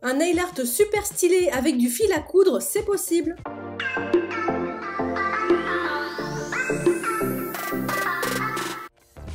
Un nail art super stylé avec du fil à coudre, c'est possible.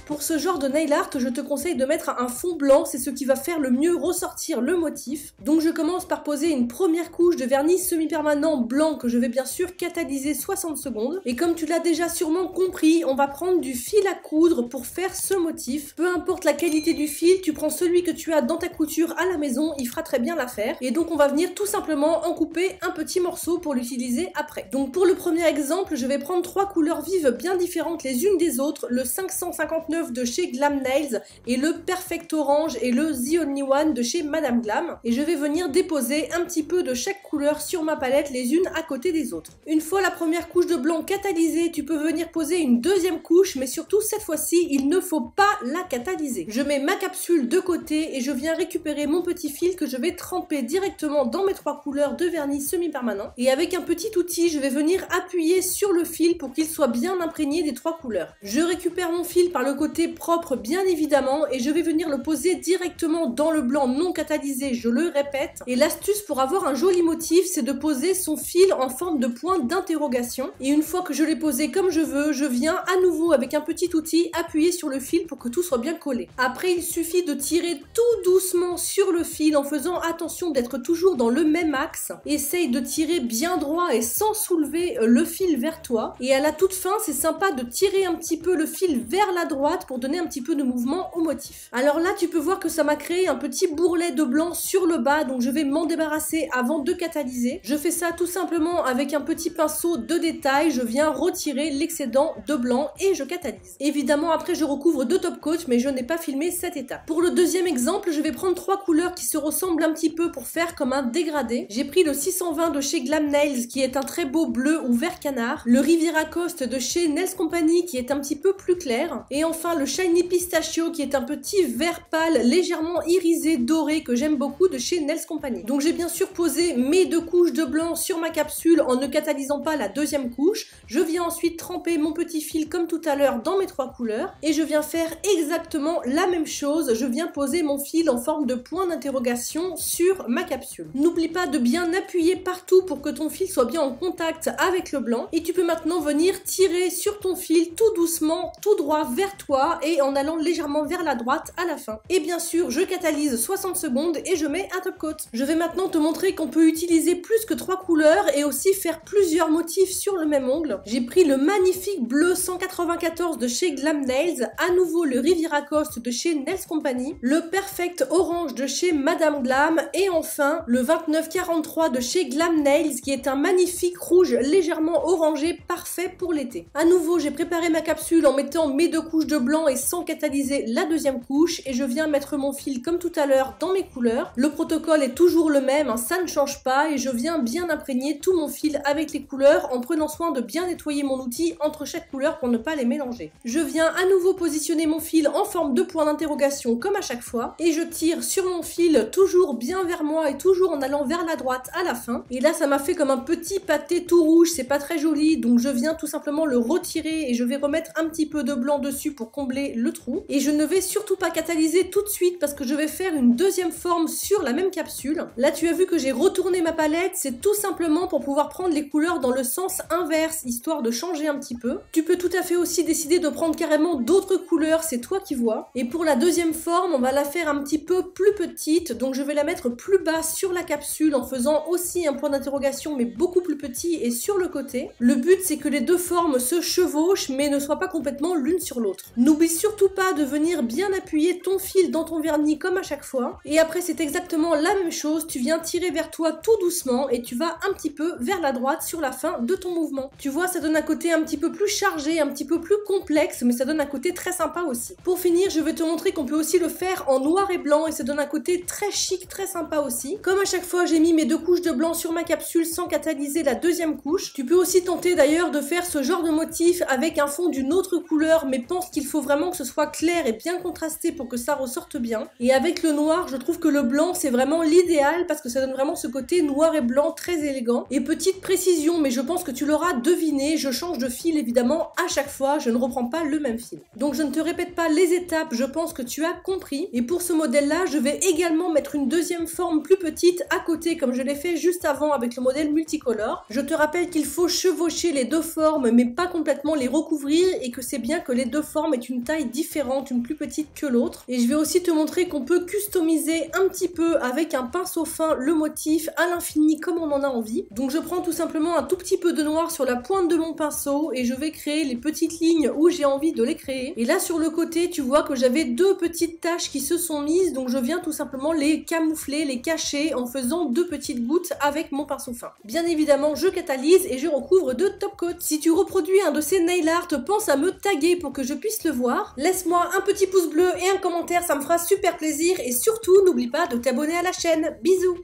Pour ce genre de nail art, je te conseille de mettre un fond blanc, c'est ce qui va faire le mieux ressortir le motif. Donc je commence par poser une première couche de vernis semi-permanent blanc que je vais bien sûr catalyser 60 secondes. Et comme tu l'as déjà sûrement compris, on va prendre du fil à coudre pour faire ce motif. Peu importe la qualité du fil, tu prends celui que tu as dans ta couture à la maison, il fera très bien l'affaire. Et donc on va venir tout simplement en couper un petit morceau pour l'utiliser après. Donc pour le premier exemple, je vais prendre 3 couleurs vives bien différentes les unes des autres, le 559 de chez Glam Nails et le Perfect Orange et le The Only One de chez Madame Glam, et je vais venir déposer un petit peu de chaque couleur sur ma palette les unes à côté des autres. Une fois la première couche de blanc catalysée, tu peux venir poser une deuxième couche, mais surtout cette fois-ci il ne faut pas la catalyser. Je mets ma capsule de côté et je viens récupérer mon petit fil que je vais tremper directement dans mes 3 couleurs de vernis semi-permanent, et avec un petit outil je vais venir appuyer sur le fil pour qu'il soit bien imprégné des 3 couleurs. Je récupère mon fil par le côté propre bien évidemment et je vais venir le poser directement dans le blanc non catalysé, je le répète. Et l'astuce pour avoir un joli motif, c'est de poser son fil en forme de point d'interrogation, et une fois que je l'ai posé comme je veux, je viens à nouveau avec un petit outil appuyer sur le fil pour que tout soit bien collé. Après il suffit de tirer tout doucement sur le fil en faisant attention d'être toujours dans le même axe. Essaye de tirer bien droit et sans soulever le fil vers toi, et à la toute fin c'est sympa de tirer un petit peu le fil vers la droite pour donner un petit peu de mouvement au motif. Alors là tu peux voir que ça m'a créé un petit bourrelet de blanc sur le bas, donc je vais m'en débarrasser avant de catalyser. Je fais ça tout simplement avec un petit pinceau de détail, je viens retirer l'excédent de blanc et je catalyse. Évidemment après je recouvre de top coat, mais je n'ai pas filmé cette étape. Pour le deuxième exemple, je vais prendre 3 couleurs qui se ressemblent un petit peu pour faire comme un dégradé. J'ai pris le 620 de chez Glam Nails qui est un très beau bleu ou vert canard, le Riviera Coast de chez Nails Company qui est un petit peu plus clair, et enfin le Shiny Pistachio qui est un petit vert pâle légèrement irisé doré que j'aime beaucoup de chez Nails Company. Donc j'ai bien sûr posé mes 2 couches de blanc sur ma capsule en ne catalysant pas la deuxième couche. Je viens ensuite tremper mon petit fil comme tout à l'heure dans mes 3 couleurs et je viens faire exactement la même chose. Je viens poser mon fil en forme de point d'interrogation sur ma capsule. N'oublie pas de bien appuyer partout pour que ton fil soit bien en contact avec le blanc, et tu peux maintenant venir tirer sur ton fil tout doucement, tout droit vers toi et en allant légèrement vers la droite à la fin. Et bien sûr, je catalyse 60 secondes et je mets un top coat. Je vais maintenant te montrer qu'on peut utiliser plus que 3 couleurs et aussi faire plusieurs motifs sur le même ongle. J'ai pris le magnifique bleu 194 de chez Glam Nails, à nouveau le Riviera Coast de chez Nails Company, le Perfect Orange de chez Madame Glam et enfin le 2943 de chez Glam Nails qui est un magnifique rouge légèrement orangé parfait pour l'été. À nouveau, j'ai préparé ma capsule en mettant mes 2 couches de blanc et sans catalyser la deuxième couche, et je viens mettre mon fil comme tout à l'heure dans mes couleurs. Le protocole est toujours le même, hein, ça ne change pas, et je viens bien imprégner tout mon fil avec les couleurs en prenant soin de bien nettoyer mon outil entre chaque couleur pour ne pas les mélanger. Je viens à nouveau positionner mon fil en forme de point d'interrogation comme à chaque fois, et je tire sur mon fil toujours bien vers moi et toujours en allant vers la droite à la fin. Et là ça m'a fait comme un petit pâté tout rouge, c'est pas très joli, donc je viens tout simplement le retirer et je vais remettre un petit peu de blanc dessus pour combler le trou. Et je ne vais surtout pas catalyser tout de suite parce que je vais faire une deuxième forme sur la même capsule. Là tu as vu que j'ai retourné ma palette, c'est tout simplement pour pouvoir prendre les couleurs dans le sens inverse, histoire de changer un petit peu. Tu peux tout à fait aussi décider de prendre carrément d'autres couleurs, c'est toi qui vois. Et pour la deuxième forme, on va la faire un petit peu plus petite, donc je vais la mettre plus bas sur la capsule en faisant aussi un point d'interrogation mais beaucoup plus petit et sur le côté. Le but c'est que les deux formes se chevauchent mais ne soient pas complètement l'une sur l'autre. N'oublie surtout pas de venir bien appuyer ton fil dans ton vernis comme à chaque fois. Et après c'est exactement la même chose, tu viens tirer vers toi tout doucement et tu vas un petit peu vers la droite sur la fin de ton mouvement. Tu vois, ça donne un côté un petit peu plus chargé, un petit peu plus complexe, mais ça donne un côté très sympa aussi. Pour finir, je vais te montrer qu'on peut aussi le faire en noir et blanc et ça donne un côté très chic, très sympa aussi. Comme à chaque fois, j'ai mis mes 2 couches de blanc sur ma capsule sans catalyser la deuxième couche. Tu peux aussi tenter d'ailleurs de faire ce genre de motif avec un fond d'une autre couleur, mais pense qu'il faut vraiment que ce soit clair et bien contrasté pour que ça ressorte bien. Et avec le noir, je trouve que le blanc c'est vraiment l'idéal parce que ça donne vraiment ce côté noir et blanc très élégant. Et petite précision, mais je pense que tu l'auras deviné, je change de fil évidemment à chaque fois, je ne reprends pas le même fil. Donc je ne te répète pas les étapes, je pense que tu as compris. Et pour ce modèle-là, je vais également mettre une deuxième forme plus petite à côté comme je l'ai fait juste avant avec le modèle multicolore. Je te rappelle qu'il faut chevaucher les deux formes mais pas complètement les recouvrir et que c'est bien que les deux formes aient une taille différente, une plus petite que l'autre. Et je vais aussi te montrer qu'on peut customiser un petit peu avec un pinceau fin le motif à l'infini comme on en a envie. Donc je prends tout simplement un tout petit peu de noir sur la pointe de mon pinceau et je vais créer les petites lignes où j'ai envie de les créer. Et là sur le côté tu vois que j'avais deux petites taches qui se sont mises, donc je viens tout simplement les camoufler, les cacher en faisant deux petites gouttes avec mon pinceau fin. Bien évidemment je catalyse et je recouvre de top coat. Si tu reproduis un de ces nail art, pense à me taguer pour que je puisse le voir. Laisse-moi un petit pouce bleu et un commentaire, ça me fera super plaisir et surtout n'oublie pas de t'abonner à la chaîne. Bisous!